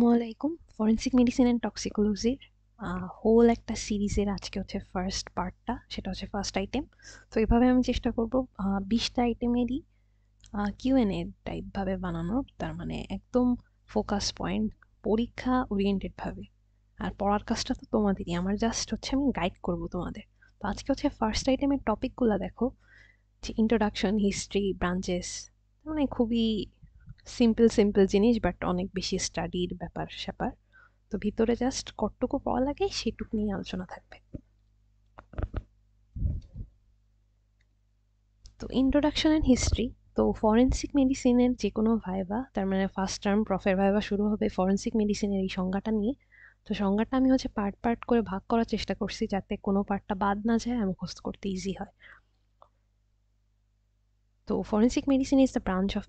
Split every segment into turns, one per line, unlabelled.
আসসালামু আলাইকুম। Forensic medicine and টক্সিকোলজির whole একটা সিরিজের আজকে হচ্ছে ফার্স্ট পার্টটা, সেটা হচ্ছে ফার্স্ট আইটেম। তো এভাবে আমি চেষ্টা করব 20টা আইটেমেরই কিউএনএ টাইপভাবে বানানোর, তার মানে একদম ফোকাস পয়েন্ট, পরীক্ষা ওরিয়েন্টেডভাবে। আর পড়ার কাজটা তো তোমাদেরই, আমার জাস্ট হচ্ছে আমি গাইড করব তোমাদের। তো আজকে হচ্ছে ফার্স্ট আইটেমের টপিকগুলো দেখো, যে ইন্ট্রোডাকশন, হিস্ট্রি, ব্রাঞ্চেস, মানে খুবই সিম্পল সিম্পল জিনিস, বাট অনেক বেশি স্টাডির ব্যাপার স্যাপার। তো ভিতরে জাস্ট কতটুকু পড়া লাগে সেটুকু নিয়ে আলোচনা থাকবে। তো ইন্ট্রোডাকশন অ্যান্ড হিস্ট্রি। তো ফরেনসিক মেডিসিনের যে কোনো ভাইভা, তার মানে ফার্স্ট টার্ম প্রফের ভাইভা শুরু হবে ফরেনসিক মেডিসিনের এই সংজ্ঞাটা নিয়ে। তো সংজ্ঞাটা আমি হচ্ছে পার্ট পার্ট করে ভাগ করার চেষ্টা করছি, যাতে কোনো পার্টটা বাদ না যায়, আর মুখস্থ করতে ইজি হয়। So, forensic medicine is the branch of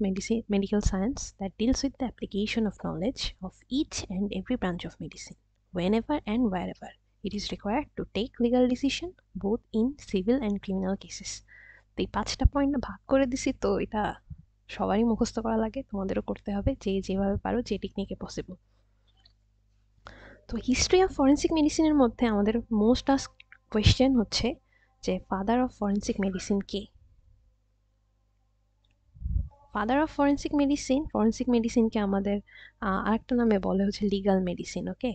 medical science that deals with the application of knowledge of each and every branch of medicine, whenever and wherever it is required to take legal decision, both in civil and criminal cases. তো এই 5টা point ভাগ করে দিছি, তো এটা সবারই মুখস্থ করা লাগে, তোমাদেরও করতে হবে, যে যেভাবে পারো, যে টেকনিকে পসিবল। তো হিস্ট্রি অফ ফরেন্সিক মেডিসিনের মধ্যে আমাদের মোস্ট আস্ক কোয়েশ্চেন হচ্ছে যে ফাদার অফ ফরেন্সিক মেডিসিন কে? ফাদার অফ ফরেন্সিক মেডিসিনকে আমাদের আরেকটা নামে বলে হচ্ছে লিগাল মেডিসিন। ওকে,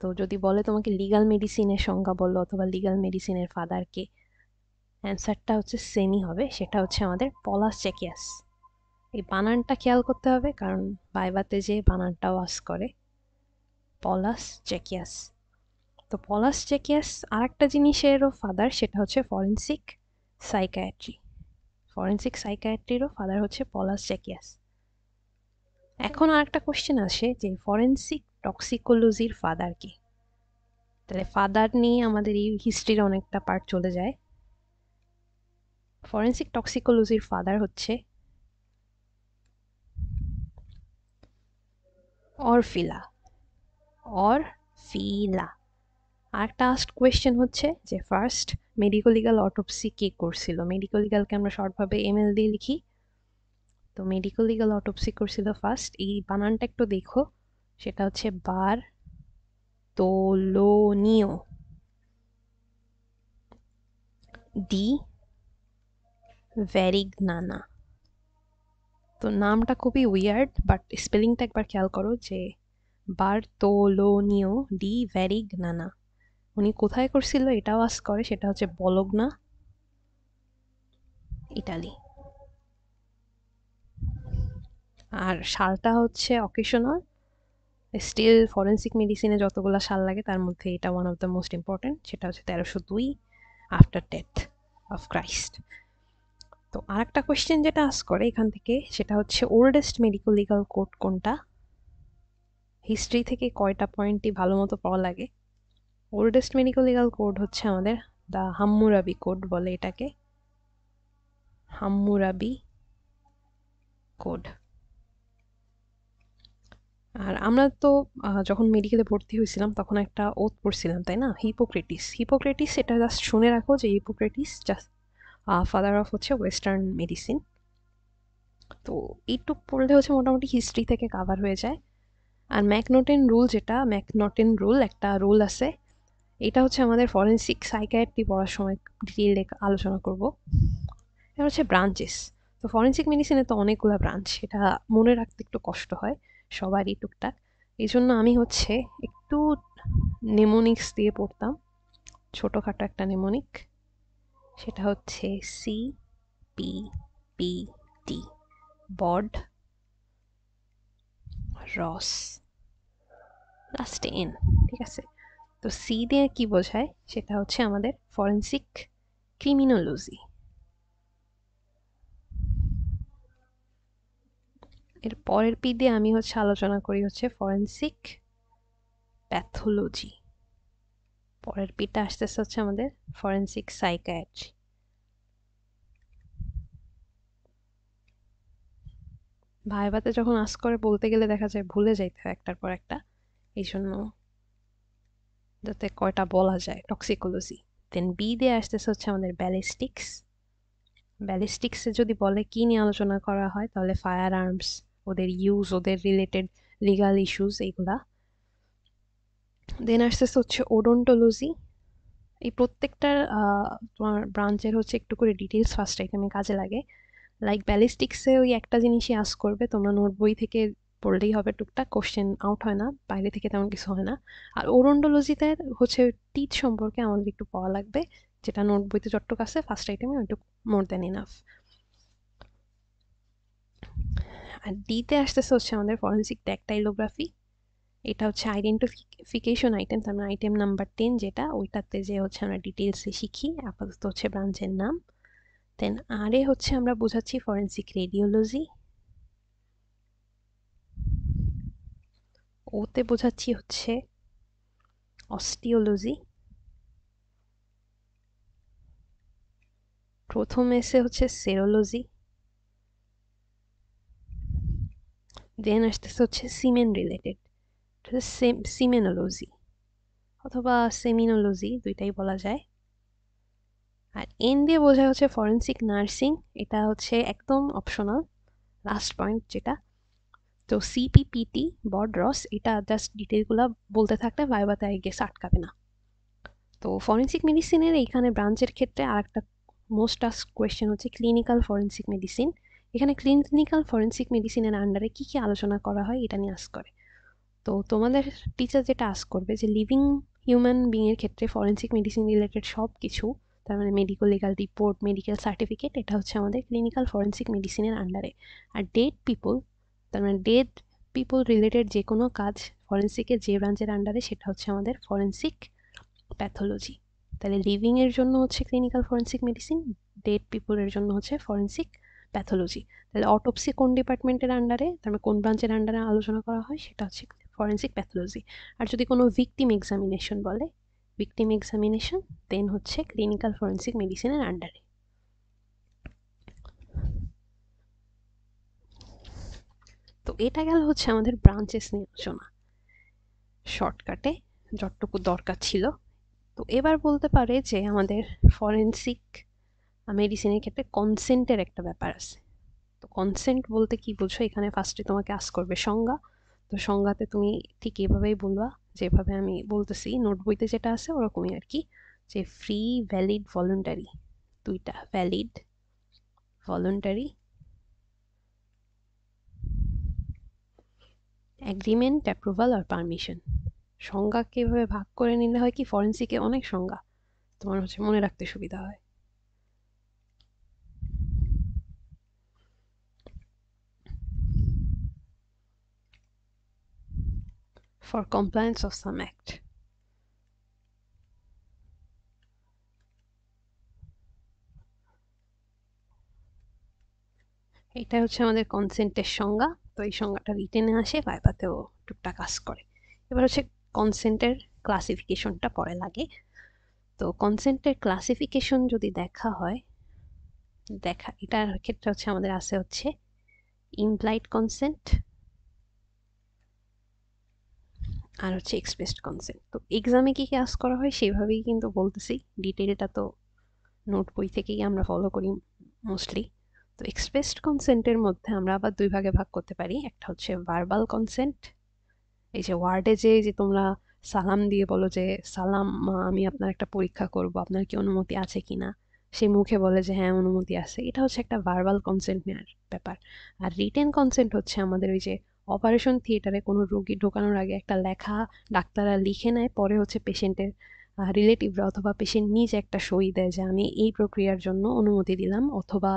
তো যদি বলে তোমাকে লিগাল মেডিসিনের সংজ্ঞা বললো অথবা লিগাল মেডিসিনের ফাদার কে, অ্যান্সারটা হচ্ছে সেমই হবে, সেটা হচ্ছে আমাদের পলাস জ্যাকিয়াস। এই বানানটা খেয়াল করতে হবে, কারণ ভাইভাতে যে বানানটাও আস করে, পলাস জ্যাকিয়াস। তো পলাস জ্যাকিয়াস আরেকটা জিনিসেরও ফাদার, সেটা হচ্ছে ফরেন্সিক সাইকায়াট্রি। ফরেন্সিক সাইকায়াট্রিরও ফাদার হচ্ছে পলাস জ্যাকিয়াস। এখন আরেকটা কোশ্চেন আসে যে ফরেনসিক টক্সিকোলজির ফাদার কি? তাহলে ফাদার নিয়ে আমাদের এই হিস্ট্রির অনেকটা পার্ট চলে যায়। ফরেনসিক টক্সিকোলজির ফাদার হচ্ছে অরফিলা। অরফিলা। আরেকটা আস্ট কোয়েশ্চেন হচ্ছে যে ফার্স্ট মেডিকো লিগাল অটোপসি কে করছিল? মেডিকো লিগালকে আমরা শর্টভাবে এমএল দিয়ে লিখি। তো মেডিকো লিগাল অটোপসি করছিল ফার্স্ট, এই বানানটা একটু দেখো, সেটা হচ্ছে বার্তোলোনিও ডি ভ্যারিগনানা। তো নামটা খুবই উইয়ার্ড, বাট স্পেলিংটা একবার খেয়াল করো, যে বার্তোলোনিও ডি ভ্যারিগনানা। উনি কোথায় করছিল এটাও আস করে, সেটা হচ্ছে বলগনা, ইটালি। আর সালটা হচ্ছে অকেশনাল, স্টিল ফরেন্সিক মেডিসিনে যতগুলো সাল লাগে তার মধ্যে এটা one of the most important, সেটা হচ্ছে 1302 আফটার ডেথ অফ ক্রাইস্ট। তো আরেকটা কোয়েশ্চেন যেটা আস করে এখান থেকে, সেটা হচ্ছে ওল্ডেস্ট মেডিকো লিগাল কোড কোনটা? হিস্ট্রি থেকে কয়টা পয়েন্টই ভালো মতো পড়া লাগে। ওল্ডেস্ট মেডিকো লিগাল কোড হচ্ছে আমাদের দ্য হাম্মুরাবি কোড বলে এটাকে, হাম্মুরাবি কোড। আর আমরা তো যখন মেডিকেলে ভর্তি হয়েছিলাম তখন একটা ওথ পড়ছিলাম, তাই না? হিপোক্রেটিস। হিপোক্রেটিস, এটা জাস্ট শুনে রাখো যে হিপোক্রেটিস জাস্ট ফাদার অফ হচ্ছে ওয়েস্টার্ন মেডিসিন। তো এইটুক পড়লে হচ্ছে মোটামুটি হিস্ট্রি থেকে কাভার হয়ে যায়। আর ম্যাকনটেন রুল, যেটা ম্যাকনটেন রুল একটা রুল আছে, এটা হচ্ছে আমাদের ফরেন্সিক সাইকিয়াট্রি পড়ার সময় ডিটেইলে আলোচনা করব। এটা হচ্ছে ব্রাঞ্চেস। তো ফরেন্সিক মেডিসিনে তো অনেকগুলো ব্রাঞ্চ, এটা মনে রাখতে একটু কষ্ট হয় সবারই টুকটাক, এই জন্য আমি হচ্ছে একটু নেমোনিক্স দিয়ে পড়তাম, ছোটোখাটো একটা নেমোনিক, সেটা হচ্ছে সি পি পি টি, বড, রস, লাস্টে এন। ঠিক আছে, তো সি দিয়ে কি বোঝায়, সেটা হচ্ছে আমাদের ফরেন্সিক ক্রিমিনোলজি। এর পরের পি দিয়ে আমি হচ্ছে আলোচনা করি হচ্ছে ফরেন্সিক প্যাথোলজি। পরের পিটা আসতেছে হচ্ছে আমাদের ফরেন্সিক সাইকিয়াট্রি। ভাইভাতে যখন আস করে বলতে গেলে দেখা যায় ভুলে যাইতে হয় একটার পর একটা, এই জন্য যাতে কয়টা বলা যায়, টক্সিকোলজি। দেন বি দিয়ে আসতেছে হচ্ছে আমাদের ব্যালিস্টিক্স। ব্যালিস্টিক্সে যদি বলে কি নিয়ে আলোচনা করা হয়, তাহলে ফায়ার আর্মস, ওদের ইউজ, ওদের রিলেটেড লিগাল ইস্যুস, এইগুলা। দেন আসতেছে হচ্ছে ওডোন্টোলজি। এই প্রত্যেকটার তোমার ব্রাঞ্চের হচ্ছে একটু করে ডিটেলস ফার্স্ট আইটেমে কাজে লাগে। লাইক ব্যালিস্টিক্সে ওই একটা জিনিসই আস্ক করবে, তোমরা নোট বই থেকে পড়লেই হবে, টুকটাক কোশ্চেন আউট হয় না, বাইরে থেকে তেমন কিছু হয় না। আর ওরন্ডোলজিতে হচ্ছে টিথ সম্পর্কে আমাদের একটু পড়া লাগবে, যেটা নোট বইতে যতটুকু আছে ফার্স্ট আইটেমে ওইটুকু মোর দ্যান ইনাফ। আর ডিতে আসতেছে হচ্ছে আমাদের ফরেন্সিক ট্যাকটাইলোগ্রাফি। এটা হচ্ছে আইডেন্টিফিকেশন আইটেম, তার মানে আইটেম নাম্বার 10 যেটা, ওইটাতে যে হচ্ছে আমরা ডিটেলসে শিখি, আপাতত হচ্ছে ব্রাঞ্চের নাম। দেন আরে হচ্ছে আমরা বোঝাচ্ছি ফরেন্সিক রেডিওলজি। ওতে বোঝাচ্ছি হচ্ছে অস্টিওলজি। প্রথম এসে হচ্ছে সেরোলজি। দেন আসতেছে হচ্ছে সিমেন রিলেটেড, সিমেনোলজি অথবা সেমিনোলজি, দুইটাই বলা যায়। আর এন দিয়ে বোঝায় হচ্ছে ফরেন্সিক নার্সিং, এটা হচ্ছে একদম অপশনাল লাস্ট পয়েন্ট যেটা। তো সিপিপিটি বড রস, এটা জাস্ট ডিটেলগুলো বলতে থাকলে ভাইবাতে আই গেস আটকাবে না। তো ফরেন্সিক মেডিসিনের এইখানে ব্রাঞ্চের ক্ষেত্রে আর একটা মোস্ট আস্ক কোয়েশ্চেন হচ্ছে ক্লিনিক্যাল ফরেন্সিক মেডিসিন। এখানে ক্লিনিক্যাল ফরেন্সিক মেডিসিনের আন্ডারে কী কী আলোচনা করা হয় এটা নিয়ে আস্ক করে। তো তোমাদের টিচার যেটা আস্ক করবে যে লিভিং হিউম্যান বিংয়ের ক্ষেত্রে ফরেন্সিক মেডিসিন রিলেটেড সব কিছু, তার মানে medical legal report, medical certificate, এটা হচ্ছে আমাদের ক্লিনিক্যাল ফরেন্সিক মেডিসিনের আন্ডারে। আর ডেড পিপল, তার মানে ডেড পিপল রিলেটেড যে কোনো কাজ ফরেন্সিকের যে ব্রাঞ্চের আন্ডারে, সেটা হচ্ছে আমাদের ফরেন্সিক প্যাথোলজি। তাহলে লিভিং এর জন্য হচ্ছে ক্লিনিক্যাল ফরেন্সিক মেডিসিন, ডেড পিপলের জন্য হচ্ছে ফরেন্সিক প্যাথোলজি। তাহলে অটোপসি কোন ডিপার্টমেন্টের আন্ডারে, তার মানে কোন ব্রাঞ্চের আন্ডারে আলোচনা করা হয়, সেটা হচ্ছে ফরেন্সিক প্যাথোলজি। আর যদি কোনো ভিকটিম এক্সামিনেশন বলে, ভিকটিম এক্সামিনেশন দেন হচ্ছে ক্লিনিক্যাল ফরেন্সিক মেডিসিনের আন্ডারে। তো এটা গেল হচ্ছে আমাদের ব্রাঞ্চেস নিয়ে আলোচনা, শর্টকাটে যতটুকু দরকার ছিল। তো এবার বলতে পারে যে আমাদের ফরেন্সিক মেডিসিনের ক্ষেত্রে কনসেন্টের একটা ব্যাপার আছে। তো কনসেন্ট বলতে কি বোঝো, এখানে ফার্স্টে তোমাকে আস্ক করবে সংজ্ঞা। তো সংজ্ঞাতে তুমি ঠিক এভাবেই বলবা যেভাবে আমি বলতেছি, নোট বইতে যেটা আছে ওরকমই আর কি, যে ফ্রি, ভ্যালিড, ভলেন্টারি, দুইটা, ভ্যালিড, ভলেন্টারি, অ্যাগ্রিমেন্ট, অ্যাপ্রুভাল আর পারমিশন। সংজ্ঞাকে এভাবে ভাগ করে নিলে হয় কি, ফরেন্সিকে অনেক সংজ্ঞা, তোমার হচ্ছে মনে রাখতে সুবিধা হয়। For compliance of some act, এটা হচ্ছে আমাদের কনসেন্টের সংজ্ঞা। তো এই সংজ্ঞাটা রিটেনে আসে, ভাইভাতেও টুকটাক কাজ করে। এবার হচ্ছে কনসেন্টের ক্লাসিফিকেশনটা পরে লাগে। তো কনসেন্টের ক্লাসিফিকেশন যদি দেখা হয়, এটার ক্ষেত্রে হচ্ছে আমাদের আছে হচ্ছে ইমপ্লাইড কনসেন্ট আর হচ্ছে এক্সপ্রেসড কনসেন্ট। তো এক্সামে কি কি আস্ক করা হয় সেভাবেই কিন্তু বলতেছি, ডিটেলটা তো নোট বই থেকেই আমরা ফলো করি মোস্টলি। তো এক্সপ্রেসড কনসেন্টের মধ্যে আমরা আবার দুই ভাগে ভাগ করতে পারি, একটা হচ্ছে ভার্বাল কনসেন্ট, এই যে ওয়ার্ডে যে তোমরা সালাম দিয়ে বলো যে সালাম মা, আমি আপনার একটা পরীক্ষা করব, আপনার কি অনুমতি আছে কিনা, সে মুখে বলে যে হ্যাঁ অনুমতি আছে, এটা হচ্ছে একটা ভার্বাল কনসেন্ট নেওয়ার ব্যাপার। আর রিটেন কনসেন্ট হচ্ছে আমাদের ওই যে অপারেশন থিয়েটারে কোনো রোগী ঢোকানোর আগে একটা লেখা ডাক্তাররা লিখে নেয়, পরে হচ্ছে পেশেন্টের রিলেটিভরা অথবা পেশেন্ট নিজে একটা সই দেয় যে আমি এই প্রক্রিয়ার জন্য অনুমতি দিলাম, অথবা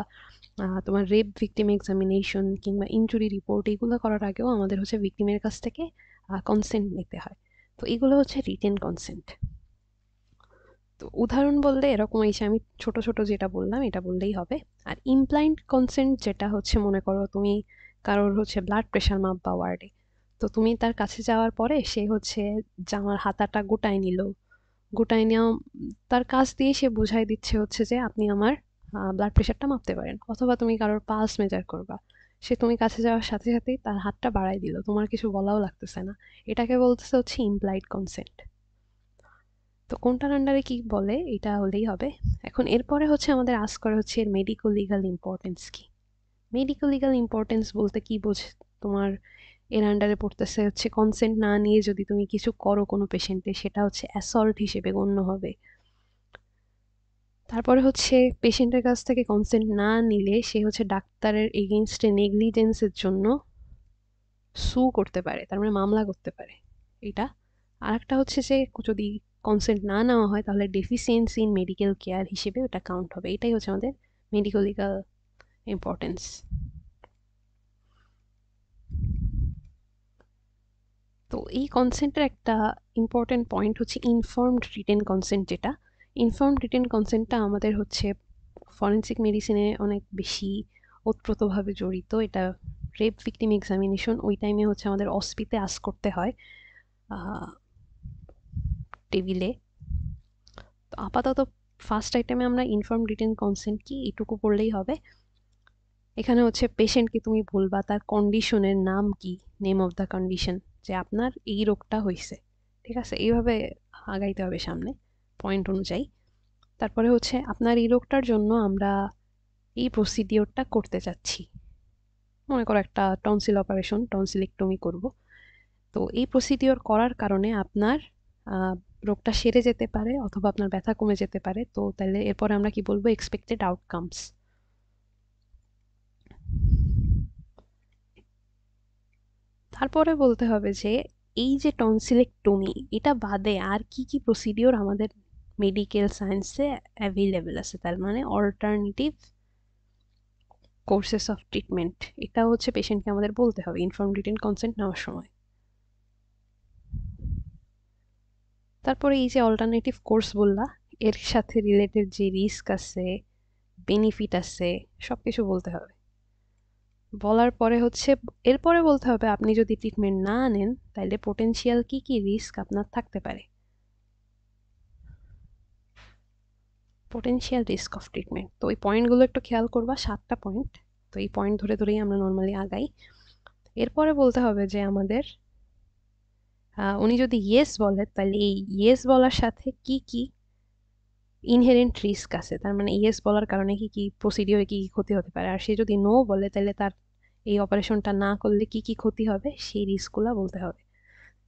তোমার রেপ ভিকটিম এক্সামিনেশন কিংবা ইনজুরি রিপোর্ট এগুলো করার আগেও আমাদের হচ্ছে ভিকটিমের কাছ থেকে কনসেন্ট নিতে হয়। তো এগুলো হচ্ছে রিটেন কনসেন্ট। তো উদাহরণ বললে এরকম, এই যে আমি ছোট ছোট যেটা বললাম এটা বললেই হবে। আর ইমপ্লাইড কনসেন্ট যেটা হচ্ছে, মনে করো তুমি কারোর হচ্ছে ব্লাড প্রেশার মাপবা ওয়ার্ডে, তো তুমি তার কাছে যাওয়ার পরে সে হচ্ছে জামার হাতাটা গোটায় নিল, গোটায় নেওয়া তার কাছ দিয়ে সে বুঝাই দিচ্ছে হচ্ছে যে আপনি আমার ব্লাড প্রেশারটা মাপতে পারেন। অথবা তুমি কারোর পালস মেজার করবা, সে তুমি কাছে যাওয়ার সাথে সাথেই তার হাতটা বাড়াই দিল, তোমার কিছু বলাও লাগতেছে না, এটাকে বলতেছে হচ্ছে ইমপ্লাইড কনসেন্ট। তো কোনটার আন্ডারে কি বলে এটা হলেই হবে। এখন এরপরে হচ্ছে আমাদের আস্ক করা হচ্ছে এর মেডিকো লিগাল ইম্পর্টেন্স কি। মেডিকো লিগাল ইম্পর্টেন্স বলতে কি বোঝ তোমার, এর আন্ডারে পড়তেছে হচ্ছে কনসেন্ট না নিয়ে যদি তুমি কিছু করো কোনো পেশেন্টে, সেটা হচ্ছে অ্যাসল্ট হিসেবে গণ্য হবে। তারপরে হচ্ছে পেশেন্টের কাছ থেকে কনসেন্ট না নিলে সে হচ্ছে ডাক্তারের এগেইনস্টে নেগলিজেন্সের জন্য সু করতে পারে, তার মানে মামলা করতে পারে এটা। আর একটা হচ্ছে যে যদি কনসেন্ট না নেওয়া হয় তাহলে ডেফিসিয়েন্সি ইন মেডিকেল কেয়ার হিসেবে ওটা কাউন্ট হবে। এটাই হচ্ছে আমাদের মেডিকো লিগাল ইম্পর্টেন্স। তো এই কনসেন্টের একটা ইম্পর্টেন্ট পয়েন্ট হচ্ছে ইনফর্মড রিটেন কনসেন্ট। যেটা ইনফর্মড রিটেন কনসেন্টটা আমাদের হচ্ছে ফরেন্সিক মেডিসিনে অনেক বেশি ওতপ্রোতভাবে জড়িত। এটা রেপ ভিকটিম এক্সামিনেশন ওই টাইমে হচ্ছে আমাদের অস্পিতে আস করতে হয় টেবিলে। তো আপাতত ফার্স্ট আইটেমে আমরা ইনফর্ম রিটেন কনসেন্ট কি এটুকু পড়লেই হবে। এখানে হচ্ছে পেশেন্টকে তুমি বলবা তার কন্ডিশনের নাম কি, নেম অফ দ্য কন্ডিশন, যে আপনার এই রোগটা হয়েছে, ঠিক আছে, এইভাবে আগাইতে হবে সামনে পয়েন্ট অনুযায়ী। তারপরে হচ্ছে আপনার এই রোগটার জন্য আমরা এই প্রসিডিওরটা করতে চাচ্ছি। মনে করো একটা টনসিল অপারেশন, টনসিলেক্টমি করব। তো এই প্রসিডিওর করার কারণে আপনার রোগটা সেরে যেতে পারে অথবা আপনার ব্যথা কমে যেতে পারে। তো তাহলে এরপরে আমরা কি বলবো, এক্সপেক্টেড আউটকামস। তারপরে বলতে হবে যে এই যে টনসিলেক্টমি, এটা বাদে আর কি কি প্রসিডিওর আমাদের মেডিকেল সায়েন্সে অ্যাভেলেবেল আছে, তার মানে অল্টারনেটিভ কোর্সেস অফ ট্রিটমেন্ট। এটা হচ্ছে পেশেন্টকে আমাদের বলতে হবে ইনফর্ম রিটেন কনসেন্ট নেওয়ার সময়। তারপরে এই যে অল্টারনেটিভ কোর্স বললা, এর সাথে রিলেটেড যে রিস্ক আছে, বেনিফিট আছে, সবকিছু বলতে হবে। বলার পরে হচ্ছে এরপরে বলতে হবে আপনি যদি ট্রিটমেন্ট না নেন তাহলে পোটেনশিয়াল কি কি রিস্ক আপনার থাকতে পারে। পোটেনশিয়াল রিস্ক অফ ট্রিটমেন্ট, তো এই পয়েন্টগুলো একটু খেয়াল করবা, 7টা পয়েন্ট। তো এই পয়েন্ট ধরে ধরেই আমরা নর্মালি আগাই। এরপরে বলতে হবে যে আমাদের উনি যদি ইয়েস বলে তাহলে এই ইয়েস বলার সাথে কি কি ইনহেরেন্ট রিস্ক আছে, তার মানে ইয়েস বলার কারণে কি কি প্রসিডিওরে কি কি ক্ষতি হতে পারে। আর সে যদি নো বলে তাহলে তার এই অপারেশনটা না করলে কি কি ক্ষতি হবে সেই রিস্কগুলো বলতে হবে।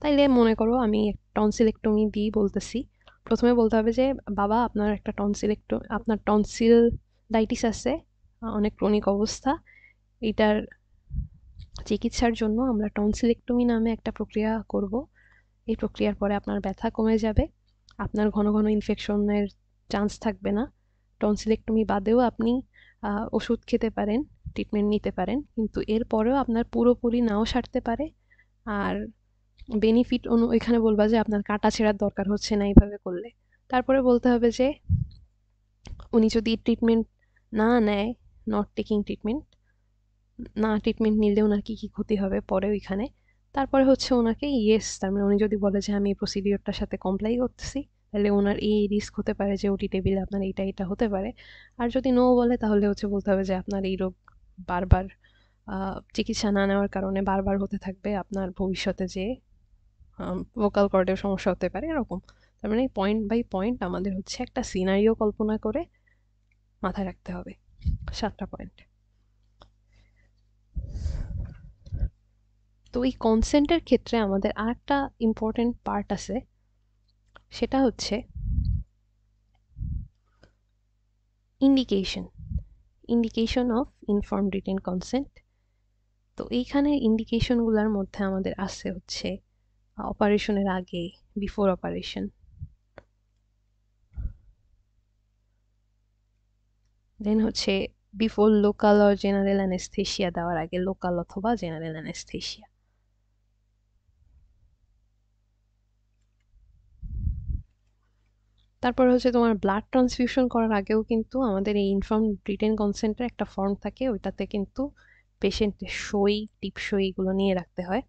তাইলে মনে করো আমি টনসিলেক্টমি দিয়ে বলতেছি। প্রথমে বলতে হবে যে বাবা আপনার একটা আপনার টনসিলাইটিস আছে, অনেক ক্রনিক অবস্থা। এটার চিকিৎসার জন্য আমরা টনসিলেক্টমি নামে একটা প্রক্রিয়া করব। এই প্রক্রিয়ার পরে আপনার ব্যথা কমে যাবে, আপনার ঘন ঘন ইনফেকশনের চান্স থাকবে না। টনসিলেক্টমি বাদেও আপনি ওষুধ খেতে পারেন, ট্রিটমেন্ট নিতে পারেন, কিন্তু এরপরেও আপনার পুরোপুরি নাও সারতে পারে। আর বেনিফিট এখানে বলবা যে আপনার কাটা ছেঁড়ার দরকার হচ্ছে না এইভাবে করলে। তারপরে বলতে হবে যে উনি যদি ট্রিটমেন্ট না নেয়, নট টেকিং ট্রিটমেন্ট, না ট্রিটমেন্ট নিলে ওনার কি কি ক্ষতি হবে পরে ওইখানে। তারপরে হচ্ছে ওনাকে ইয়েস, তার মানে উনি যদি বলে যে আমি এই প্রসিডিওরটার সাথে কমপ্লাই করতেছি, তাহলে ওনার এই রিস্ক হতে পারে যে ওটি টেবিলে আপনার এইটা এটা হতে পারে। আর যদি নো বলে তাহলে হচ্ছে বলতে হবে যে আপনার এই রোগ বারবার চিকিৎসা না নেওয়ার কারণে বারবার হতে থাকবে, আপনার ভবিষ্যতে যে ভোকাল কর্ডের সমস্যা হতে পারে এরকম। তার মানে পয়েন্ট বাই পয়েন্ট আমাদের হচ্ছে একটা সিনারিও কল্পনা করে মাথায় রাখতে হবে। 7টা পয়েন্ট। তো এই কনসেন্টের ক্ষেত্রে আমাদের আরেকটা ইম্পর্টেন্ট পার্ট আছে, সেটা হচ্ছে indication. Indication of informed written consent. তো এইখানে ইন্ডিকেশনগুলোর মধ্যে আমাদের আছে হচ্ছে অপারেশনের আগে, বিফোর অপারেশন, দেন হচ্ছে before local or general anaesthesia দেওয়ার আগে, লোকাল অথবা জেনারেল অ্যানেস্থেশিয়া। তারপর হচ্ছে তোমার ব্লাড ট্রান্সফিউশন করার আগেও কিন্তু আমাদের এই ইনফর্ম রিটেন কনসেন্টের একটা ফর্ম থাকে, ওইটাতে কিন্তু পেশেন্টের সই, টিপসই এগুলো নিয়ে রাখতে হয়।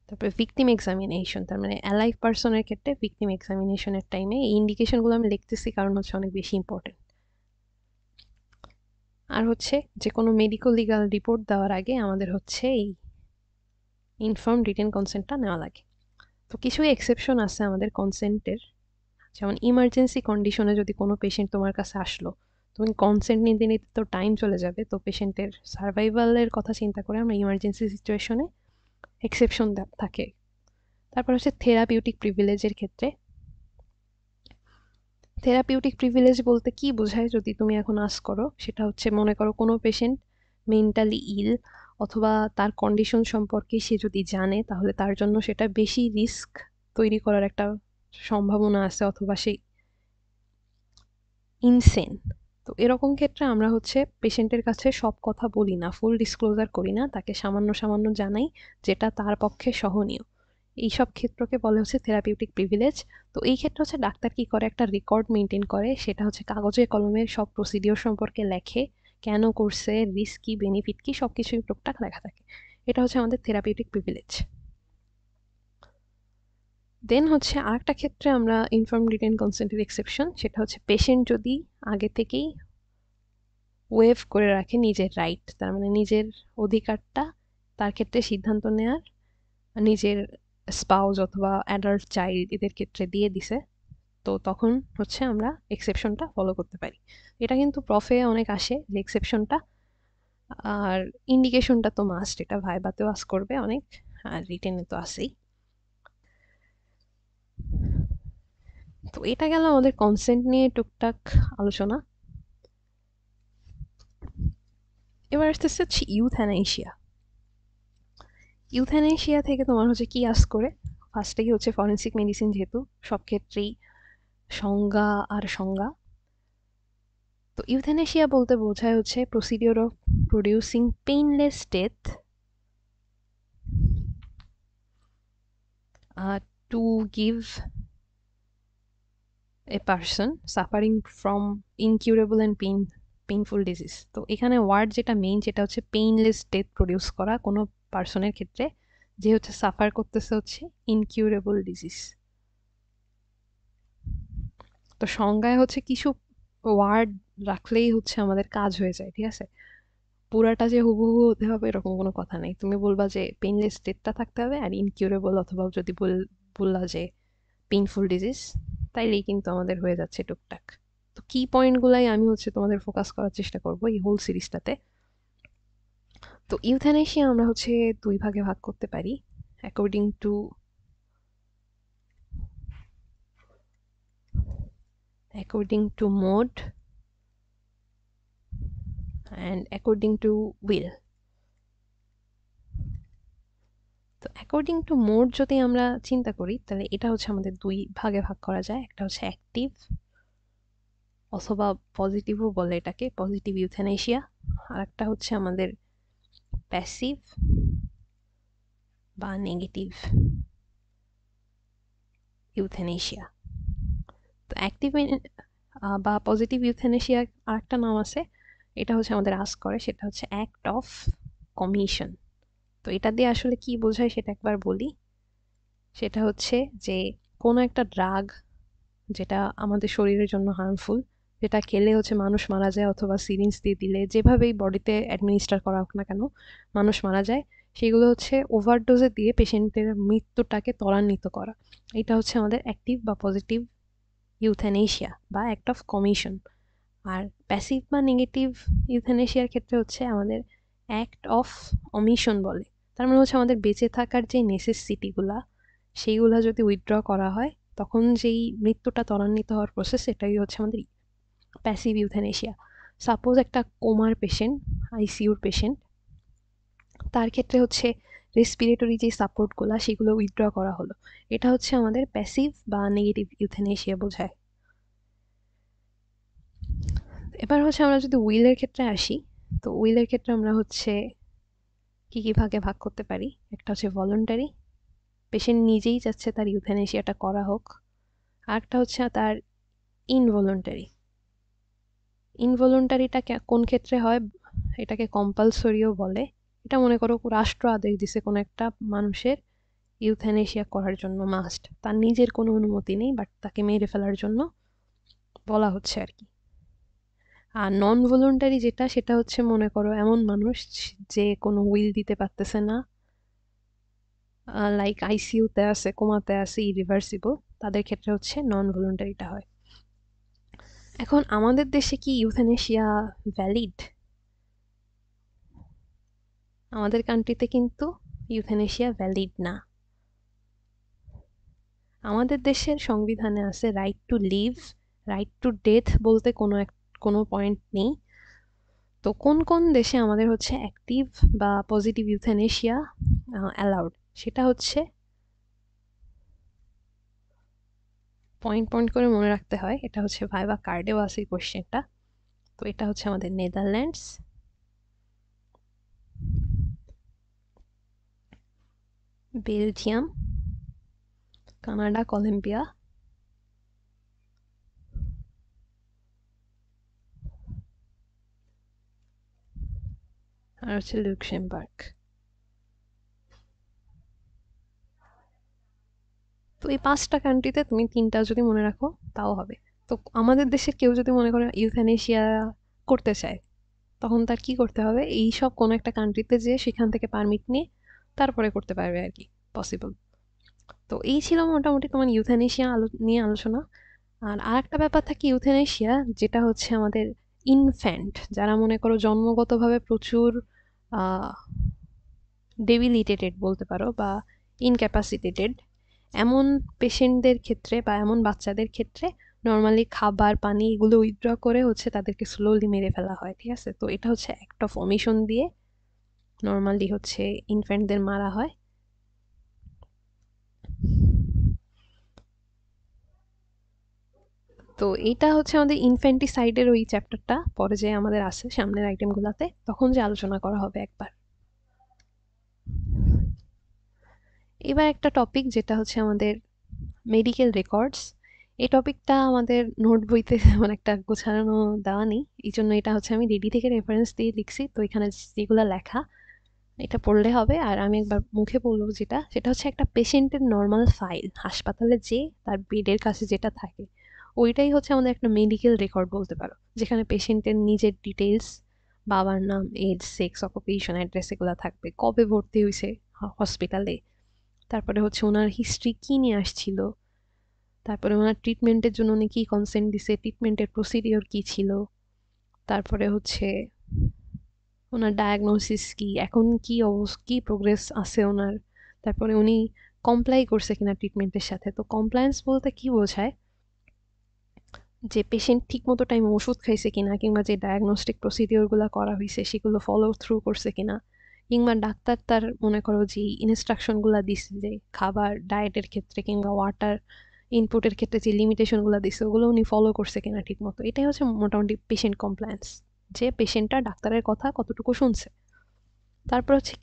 তারপরে ভিকটিম এক্সামিনেশন, তার মানে অ্যালাইভ পার্সনের ক্ষেত্রে ভিকটিম এক্সামিনেশনের টাইমে এই ইন্ডিকেশনগুলো আমি লিখতেছি কারণ হচ্ছে অনেক বেশি ইম্পর্টেন্ট। আর হচ্ছে যে কোনো মেডিকো লিগাল রিপোর্ট দেওয়ার আগে আমাদের হচ্ছে এই ইনফর্ম রিটেন কনসেন্টটা নেওয়া লাগে। তো কিছু এক্সেপশন আছে আমাদের কনসেন্টের, যেমন ইমার্জেন্সি কন্ডিশনে যদি কোনো পেশেন্ট তোমার কাছে আসলো, তুমি কনসেন্ট নিতে নিতে তো টাইম চলে যাবে, তো পেশেন্টের সার্ভাইভালের কথা চিন্তা করে আমরা ইমার্জেন্সি সিচুয়েশনে এক্সেপশন থাকে। তারপর হচ্ছে থেরাপিউটিক প্রিভিলেজের ক্ষেত্রে, থেরাপিউটিক প্রিভিলেজ বলতে কি বোঝায় যদি তুমি এখন আস্ক করো, সেটা হচ্ছে মনে করো কোনো পেশেন্ট মেন্টালি ইল অথবা তার কন্ডিশন সম্পর্কে সে যদি জানে, তাহলে তার জন্য সেটা বেশি রিস্ক তৈরি করার একটা সম্ভাবনা আছে, অথবা সে ইনসেন। তো এরকম ক্ষেত্রে আমরা হচ্ছে পেশেন্টের কাছে সব কথা বলি না, ফুল ডিসক্লোজার করি না, তাকে সামান্য সামান্য জানাই যেটা তার পক্ষে সহনীয়। এইসব ক্ষেত্রকে বলে হচ্ছে থেরাপিউটিক প্রিভিলেজ। তো এই ক্ষেত্রে হচ্ছে ডাক্তার কি করে, একটা রেকর্ড মেনটেন করে, সেটা হচ্ছে কাগজে কলমে সব প্রসিডিওর সম্পর্কে লেখে, কেন করছে, রিস্ক কি, বেনিফিট কি, সবকিছুই টুকটাক লেখা থাকে। এটা হচ্ছে আমাদের থেরাপিউটিক প্রিভিলেজ। দেন হচ্ছে আরেকটা ক্ষেত্রে আমরা ইনফর্মড রিটেন কনসেন্টের এক্সেপশন, সেটা হচ্ছে পেশেন্ট যদি আগে থেকেই ওয়েভ করে রাখে নিজের রাইট, তার মানে নিজের অধিকারটা তার ক্ষেত্রে সিদ্ধান্ত নেওয়ার নিজের স্পাউস অথবা অ্যাডাল্ট চাইল্ড এদের ক্ষেত্রে দিয়ে দিছে, তো তখন হচ্ছে আমরা এক্সেপশনটা ফলো করতে পারি। এটা কিন্তু প্রফে অনেক আসে যে এক্সেপশনটা, আর ইন্ডিকেশনটা তো মাস্ট, এটা ভাইবাতেও আস করবে অনেক, আর রিটেনে তো আসেই। তো এটা গেল আমাদের কনসেন্ট নিয়ে টুকটাক আলোচনা। এবার আসতেছে হচ্ছে ইউথ্যানাইশিয়া। ইউথ্যানাইশিয়া থেকে তোমার হচ্ছে কি আস করে, ফার্স্টেই হচ্ছে ফরেন্সিক মেডিসিন, যেহেতু সব ক্ষেত্রেই সংজ্ঞা আর সংজ্ঞা। তো ইউথ্যানাইশিয়া বলতে বোঝায় হচ্ছে procedure of producing painless death to give a person suffering from incurable and painful disease. তো এখানে ওয়ার্ড যেটা মেইন, যেটা হচ্ছে পেইনলেস ডেথ প্রডিউস করা কোনো পার্সনের ক্ষেত্রে যে হচ্ছে সাফার করতেছে হচ্ছে ইনকিউরেবল ডিজিজ। তো সংজ্ঞায় হচ্ছে কিছু ওয়ার্ড রাখলেই হচ্ছে আমাদের কাজ হয়ে যায়, ঠিক আছে? পুরাটা যে হুবহু হতে হবে এরকম কোনো কথা নেই। তুমি বলবা যে পেইনলেস ডেথটা থাকতে হবে, আর ইনকিউরেবল অথবা যদি বললা যে পেইনফুল ডিজিজ, তাইলেই কিন্তু আমাদের হয়ে যাচ্ছে টুকটাক। তো কি পয়েন্টগুলাই আমি হচ্ছে তোমাদের ফোকাস করার চেষ্টা করব এই হোল সিরিজটাতে। তো ইউথ্যানেশিয়া আমরা হচ্ছে দুই ভাগে ভাগ করতে পারি, according to mode and according to will. তো অ্যাকর্ডিং টু মোড যদি আমরা চিন্তা করি, তাহলে এটা হচ্ছে আমাদের দুই ভাগে ভাগ করা যায়। একটা হচ্ছে অ্যাক্টিভ অথবা পজিটিভও বলে এটাকে, পজিটিভ ইউথ্যানেশিয়া। আর একটা হচ্ছে আমাদের প্যাসিভ বা নেগেটিভ ইউথ্যানেশিয়া। তো অ্যাক্টিভ বা পজিটিভ ইউথ্যানেশিয়ার আরেকটা নাম আছে, এটা হচ্ছে আমাদের আস্ক করে, সেটা হচ্ছে অ্যাক্ট অফ কমিশন। তো এটা দিয়ে আসলে কি বোঝায় সেটা একবার বলি। সেটা হচ্ছে যে কোনো একটা ড্রাগ যেটা আমাদের শরীরের জন্য হার্মফুল, যেটা খেলে হচ্ছে মানুষ মারা যায়, অথবা সিরিঞ্জ দিয়ে দিলে যেভাবেই বডিতে অ্যাডমিনিস্টার করা হোক না কেন মানুষ মারা যায়, সেগুলো হচ্ছে ওভারডোজে দিয়ে পেশেন্টের মৃত্যুটাকে ত্বরান্বিত করা। এটা হচ্ছে আমাদের অ্যাক্টিভ বা পজিটিভ ইউথ্যানেশিয়া বা অ্যাক্ট অফ কমিশন। আর প্যাসিভ বা নেগেটিভ ইউথ্যানেশিয়ার ক্ষেত্রে হচ্ছে আমাদের অ্যাক্ট অফ অমিশন বলে। তার মানে হচ্ছে আমাদের বেঁচে থাকার যে নেসেসিটিগুলা, সেইগুলা যদি উইথড্র করা হয়, তখন যেই মৃত্যুটা ত্বরান্বিত হওয়ার প্রসেস, এটাই হচ্ছে আমাদের প্যাসিভ ইউথ্যানেশিয়া। সাপোজ একটা কোমার পেশেন্ট, আইসিইউর পেশেন্ট, তার ক্ষেত্রে হচ্ছে রেসপিরেটরি যে সাপোর্টগুলো সেগুলো উইথড্র করা হলো, এটা হচ্ছে আমাদের প্যাসিভ বা নেগেটিভ ইউথ্যানেশিয়া বোঝায়। এবার হচ্ছে আমরা যদি উইলের ক্ষেত্রে আসি, তো উইলের ক্ষেত্রে আমরা হচ্ছে কি কি ভাগে ভাগ করতে পারি। একটা হচ্ছে ভলান্টারি, পেশেন্ট নিজেই চাচ্ছে তার ইউথ্যানেশিয়াটা করা হোক। আর একটা হচ্ছে তার ইনভলান্টারি। ইনভলান্টারিটা কোন ক্ষেত্রে হয়, এটাকে কম্পালসরিও বলে। এটা মনে করো রাষ্ট্র আদেশ দিছে কোনো একটা মানুষের ইউথ্যানেশিয়া করার জন্য, মাস্ট, তার নিজের কোনো অনুমতি নেই, বাট তাকে মেরে ফেলার জন্য বলা হচ্ছে আর কি। আর নন ভলান্টারি যেটা, সেটা হচ্ছে মনে করো এমন মানুষ যে কোনো উইল দিতে পারতেছে না, লাইক আইসিইউতে আছে, কোমাতে আছে, ইরিভার্সিবল, তাদের ক্ষেত্রে হচ্ছে নন ভলান্টারিটা হয়। এখন আমাদের দেশে কি ইউথ্যানেশিয়া ভ্যালিড? আমাদের কান্ট্রিতে কিন্তু ইউথেনেশিয়া ভ্যালিড না। আমাদের দেশের সংবিধানে আছে right to live, right to death বলতে কোনো পয়েন্ট নেই। তো কোন কোন দেশে আমাদের হচ্ছে অ্যাক্টিভ বা পজিটিভ ইউথেনেশিয়া অ্যালাউড, সেটা হচ্ছে পয়েন্ট পয়েন্ট করে মনে রাখতে হয়। এটা হচ্ছে ভাইবা কার্ডেও আছে এই কোশ্চেনটা। তো এটা হচ্ছে আমাদের নেদারল্যান্ডস, বেলজিয়াম, কানাডা, কলম্বিয়া, আর হচ্ছে লুক্সেমবার্গ। তো এই 5টা কান্ট্রিতে তুমি 3টা যদি মনে রাখো তাও হবে। তো আমাদের দেশের কেউ যদি মনে করে ইউথ্যানেশিয়া করতে চায়, তখন তার কি করতে হবে? এই সব কোনো একটা কান্ট্রিতে যেয়ে সেখান থেকে পারমিট নিয়ে তারপরে করতে পারবে আর কি, পসিবল। তো এই ছিল মোটামুটি তোমার ইউথ্যানেশিয়া নিয়ে আলোচনা। আর আরেকটা ব্যাপার থাকে ইউথেনেশিয়া, যেটা হচ্ছে আমাদের ইনফ্যান্ট, যারা মনে করো জন্মগতভাবে প্রচুর ডেবিলিটেটেড বলতে পারো বা ইনক্যাপাসিটেটেড, এমন পেশেন্টদের ক্ষেত্রে বা এমন বাচ্চাদের ক্ষেত্রে নর্মালি খাবার পানি এগুলো উইথড্র করে হচ্ছে তাদেরকে স্লোলি মেরে ফেলা হয়, ঠিক আছে? তো এটা হচ্ছে অ্যাক্ট অফ অমিশন দিয়ে নর্মালি হচ্ছে ইনফ্যান্টদের মারা হয়। তো এটা হচ্ছে আমাদের ইনফ্যান্টিসাইডের ওই চ্যাপ্টারটা পরে যে আমাদের আছে সামনের আইটেমগুলোতে, তখন যে আলোচনা করা হবে একবার। এবার একটা টপিক যেটা হচ্ছে আমাদের মেডিকেল রেকর্ডস। এই টপিকটা আমাদের নোট বইতে তেমন একটা গোছানো দেওয়া নেই, এই জন্য এটা হচ্ছে আমি রেডি থেকে রেফারেন্স দিয়ে লিখছি। তো এখানে যেগুলো লেখা এটা পড়লে হবে। আর আমি একবার মুখে বলবো যেটা, সেটা হচ্ছে একটা পেশেন্টের নর্মাল ফাইল হাসপাতালে যে তার বেডের কাছে যেটা থাকে, ওইটাই হচ্ছে আমাদের একটা মেডিকেল রেকর্ড বলতে পারো, যেখানে পেশেন্টের নিজের ডিটেলস, বাবার নাম, এজ, সেক্স, অকুপেশন, অ্যাড্রেস এগুলো থাকবে, কবে ভর্তি হয়েছে হসপিটালে, তারপরে হচ্ছে ওনার হিস্ট্রি কী নিয়ে আসছিল, তারপরে ওনার ট্রিটমেন্টের জন্য উনি কী কনসেন্ট দিছে, ট্রিটমেন্টের প্রসিডিওর কী ছিল, তারপরে হচ্ছে ওনার ডায়াগনোসিস কি, এখন কি প্রোগ্রেস আছে ওনার, তারপরে উনি কমপ্লাই করছে কিনা ট্রিটমেন্টের সাথে। তো কমপ্লায়েন্স বলতে কি বোঝায়? যে পেশেন্ট ঠিক মতো টাইমে ওষুধ খাইছে কিনা, কিংবা যে ডায়াগনস্টিক প্রসিডিওরগুলো করা হয়েছে সেগুলো ফলো থ্রু করছে কিনা, কিংবা ডাক্তার তার মনে করো যে ইনস্ট্রাকশনগুলো দিচ্ছে যে খাবার ডায়েটের ক্ষেত্রে কিংবা ওয়াটার ইনপুটের ক্ষেত্রে যে লিমিটেশনগুলো দিচ্ছে ওগুলো উনি ফলো করছে কিনা ঠিক মতো। এটাই হচ্ছে মোটামুটি পেশেন্ট কমপ্লায়েন্স, যে পেশেন্টটা ডাক্তারের কথা কতটুকু শুনছে। তারপর হচ্ছে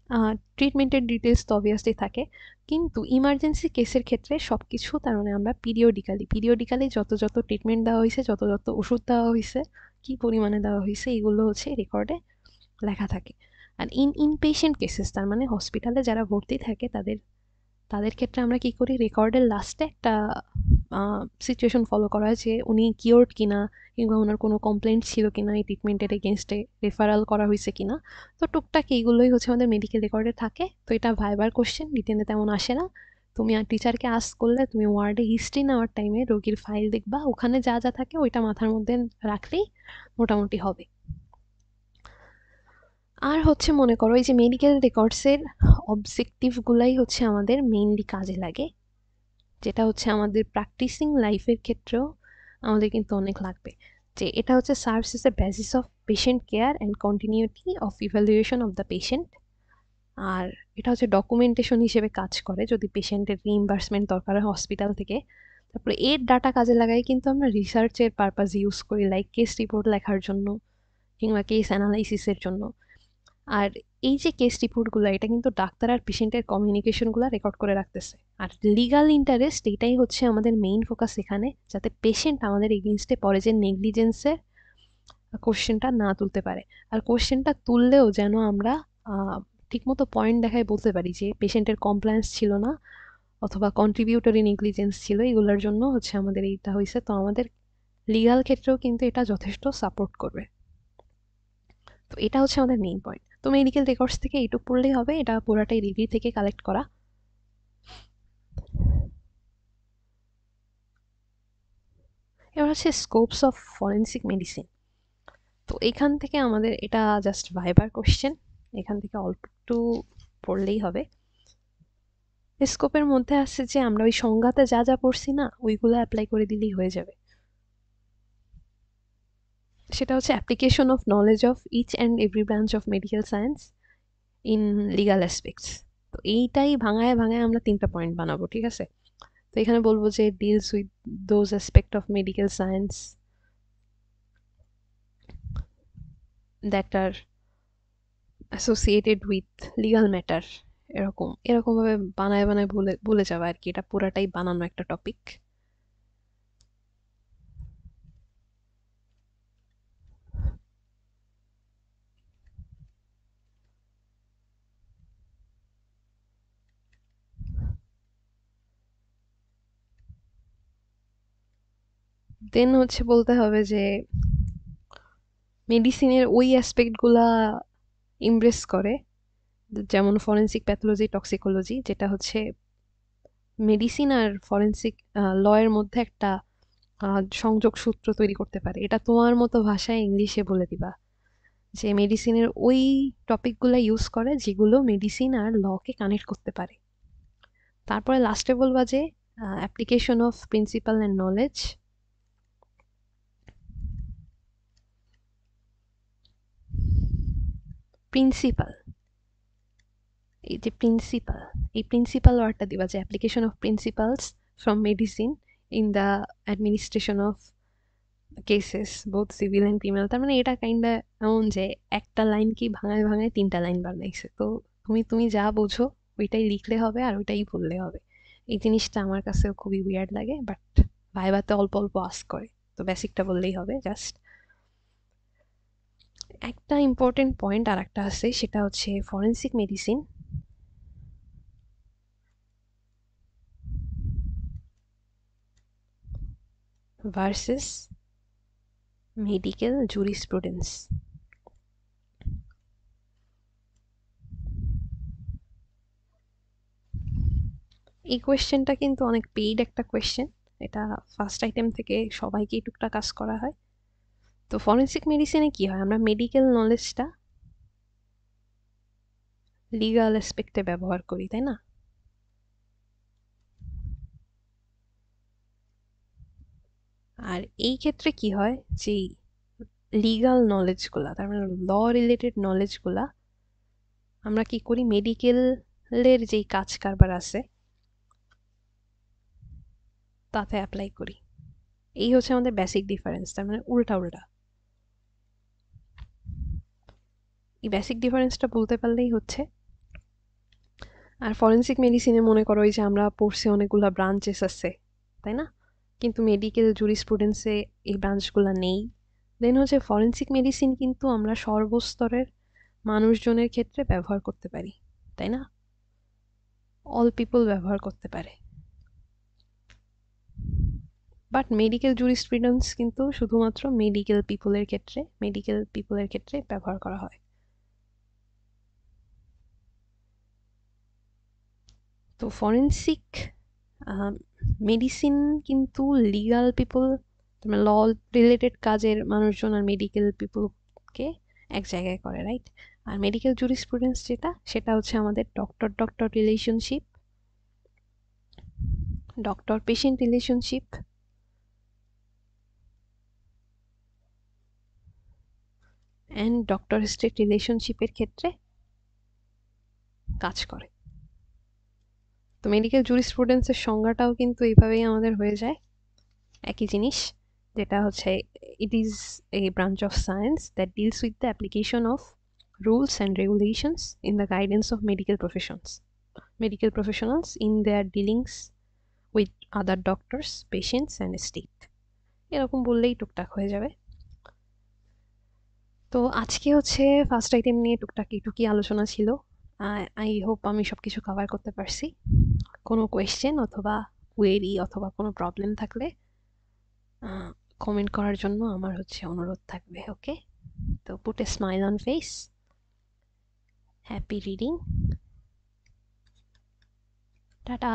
ট্রিটমেন্টের ডিটেলস তো অবভিয়াসলি থাকে, কিন্তু ইমার্জেন্সি কেসের ক্ষেত্রে সব কিছু তার মানে আমরা পিরিয়ডিক্যালি যত ট্রিটমেন্ট দেওয়া হয়েছে, যত ওষুধ দেওয়া হয়েছে, কী পরিমাণে দেওয়া হয়েছে, এগুলো হচ্ছে রেকর্ডে লেখা থাকে। আর ইনপেশেন্ট কেসেস, তার মানে হসপিটালে যারা ভর্তি থাকে তাদের তাদের ক্ষেত্রে আমরা কি করি, রেকর্ডের লাস্টে একটা সিচুয়েশন ফলো করা হয় যে উনি কিওর্ড কিনা, কিংবা ওনার কোনো কমপ্লেন্ট ছিল কিনা, এই ট্রিটমেন্টের এগেনস্টে রেফারাল করা হয়েছে কিনা। তো টুকটাক এইগুলোই হচ্ছে আমাদের মেডিকেল রেকর্ডে থাকে। তো এটা ভাইবার কোশ্চেন, রিটেনে তেমন আসে না। তুমি আর টিচারকে আস্ক করলে তুমি ওয়ার্ডে হিস্ট্রি নেওয়ার টাইমে রোগীর ফাইল দেখবা, ওখানে যা যা থাকে ওইটা মাথার মধ্যে রাখলেই মোটামুটি হবে। আর হচ্ছে মনে করো এই যে মেডিকেল রেকর্ডসের অবজেক্টিভগুলাই হচ্ছে আমাদের মেইনলি কাজে লাগে, যেটা হচ্ছে আমাদের প্র্যাকটিসিং লাইফের ক্ষেত্রেও আমাদের কিন্তু অনেক লাগবে। যে এটা হচ্ছে serves as a basis of patient care and continuity of evaluation of the patient. আর এটা হচ্ছে ডকুমেন্টেশন হিসেবে কাজ করে যদি পেশেন্টের রিইম্বার্সমেন্ট দরকার হয় হসপিটাল থেকে। তারপরে এর ডাটা কাজে লাগাই কিন্তু আমরা রিসার্চের পারপাস ইউজ করি, লাইক কেস রিপোর্ট লেখার জন্য কিংবা কেস অ্যানালাইসিসের জন্য। আর এই যে কেস রিপোর্টগুলো, এটা কিন্তু ডাক্তার আর পেশেন্টের কমিউনিকেশনগুলো রেকর্ড করে রাখতেছে। আর লিগাল ইন্টারেস্ট এটাই হচ্ছে আমাদের মেইন ফোকাস এখানে, যাতে পেশেন্ট আমাদের এগেনস্টে পরে যে নেগলিজেন্সের কোশ্চেনটা না তুলতে পারে। আর কোশ্চেনটা তুললেও যেন আমরা ঠিকমতো পয়েন্ট দেখায় বলতে পারি যে পেশেন্টের কমপ্লায়েন্স ছিল না, অথবা কন্ট্রিবিউটরি নেগলিজেন্স ছিল, এগুলোর জন্য হচ্ছে আমাদের এইটা হয়েছে। তো আমাদের লিগাল ক্ষেত্রেও কিন্তু এটা যথেষ্ট সাপোর্ট করবে। তো এটা হচ্ছে আমাদের মেইন পয়েন্ট। তো মেডিকেল রেকর্ডস থেকে এইটুকু পড়লেই হবে, এটা পুরাটাই রিভিউ থেকে কালেক্ট করা। এবার হচ্ছে স্কোপস অফ ফরেন্সিক মেডিসিন। তো এখান থেকে আমাদের এটা জাস্ট ভাইবার কোশ্চেন, এখান থেকে অল্প একটু পড়লেই হবে। স্কোপের মধ্যে আছে যে আমরা ওই সংজ্ঞাতে যা যা পড়ছি না ওইগুলো অ্যাপ্লাই করে দিলেই হয়ে যাবে। সেটা হচ্ছে application of knowledge of each and every branch of medical science in legal aspects. তো এইটাই ভাঙায় ভাঙায় আমরা 3টা পয়েন্ট বানাবো, ঠিক আছে? তো এখানে বলবো যে deals with those aspect of medical science that R associated with legal matter. এরকমভাবে বানায় বানায় বলে বলে যাবে আর কি। এটা পুরাটাই বানানো একটা টপিক। দেন হচ্ছে বলতে হবে যে মেডিসিনের ওই অ্যাসপেক্টগুলা ইমপ্রেস করে, যেমন ফরেন্সিক প্যাথোলজি, টক্সিকোলজি, যেটা হচ্ছে মেডিসিন আর ফরেন্সিক লয়ের মধ্যে একটা সংযোগ সূত্র তৈরি করতে পারে। এটা তোমার মতো ভাষায় ইংলিশে বলে দিবা যে মেডিসিনের ওই টপিকগুলো ইউজ করে যেগুলো মেডিসিন আর লকে কানেক্ট করতে পারে। তারপরে লাস্টে বলবা যে application of principal and knowledge. Principal, এই যে প্রিন্সিপাল, এই প্রিন্সিপাল ওয়ার্ডটা দিবা যে application of principles from medicine in the administration of cases both civil and criminal. তার মানে এটা কাইন্ডা এমন যে একটা লাইন কি ভাঙায় ভাঙায় 3টা লাইন বানাইছে। তো তুমি তুমি যা বোঝো ওইটাই লিখলে হবে আর ওইটাই বললে হবে। এই জিনিসটা আমার কাছেও খুবই উইয়ার্ড লাগে, বাট ভাইভাতে অল্প অল্প আস্ক করে। তো বেসিকটা বললেই হবে জাস্ট। একটা ইম্পর্টেন্ট পয়েন্ট আর একটা আছে, সেটা হচ্ছে forensic medicine versus medical jurisprudence. এই কোয়েশ্চেনটা কিন্তু অনেক পেইড একটা কোয়েশ্চেন। এটা ফার্স্ট আইটেম থেকে সবাইকেই টুকটাক কাজ করা হয়। তো ফরেন্সিক মেডিসিনে কি হয়, আমরা মেডিকেল নলেজটা লিগাল অ্যাসপেক্টে ব্যবহার করি, তাই না? আর এই ক্ষেত্রে কি হয় যে লিগাল নলেজগুলা, তার মানে ল রিলেটেড নলেজগুলা আমরা কি করি মেডিকেলের যেই কাজ কারবার আছে তাতে অ্যাপ্লাই করি। এই হচ্ছে আমাদের বেসিক ডিফারেন্স, তার মানে উল্টা উল্টা। এই বেসিক ডিফারেন্সটা বলতে পারলেই হচ্ছে। আর ফরেন্সিক মেডিসিনে মনে করো এই যে আমরা পড়ছি অনেকগুলা ব্রাঞ্চেস আছে, তাই না? কিন্তু মেডিকেল জুরিসপ্রুডেন্সে এই ব্রাঞ্চগুলো নেই। দেন হচ্ছে ফরেন্সিক মেডিসিন কিন্তু আমরা সর্বস্তরের মানুষজনের ক্ষেত্রে ব্যবহার করতে পারি, তাই না? অল পিপল ব্যবহার করতে পারে। বাট মেডিকেল জুরিসপ্রুডেন্স কিন্তু শুধুমাত্র মেডিকেল পিপলের ক্ষেত্রে ব্যবহার করা হয়। তো ফরেন্সিক মেডিসিন কিন্তু লিগাল পিপল, মানে ল রিলেটেড কাজের মানুষজন আর মেডিকেল পিপলকে এক জায়গায় করে, রাইট? আর মেডিকেল জুরিসপ্রুডেন্স যেটা, সেটা হচ্ছে আমাদের doctor doctor relationship, doctor patient relationship, and doctor state রিলেশনশিপের ক্ষেত্রে কাজ করে। তো মেডিকেল জুরিসপ্রুডেন্সের সংজ্ঞাটাও কিন্তু এইভাবেই আমাদের হয়ে যায় একই জিনিস, যেটা হচ্ছে it is a branch of science that deals with the application of rules and regulations in the guidance of medical professionals in their dealings with other doctors, patients and state। এরকম বললেই টুকটাক হয়ে যাবে। তো আজকে হচ্ছে ফার্স্ট আইটেম নিয়ে টুকটাক এটুকুই আলোচনা ছিল। আই হোপ আমি সবকিছু কভার করতে পারছি। কোনো কোয়েশ্চেন অথবা কোয়েরি অথবা কোনো প্রবলেম থাকলে কমেন্ট করার জন্য আমার হচ্ছে অনুরোধ থাকবে। ওকে, তো put a smile on face, happy reading, tata.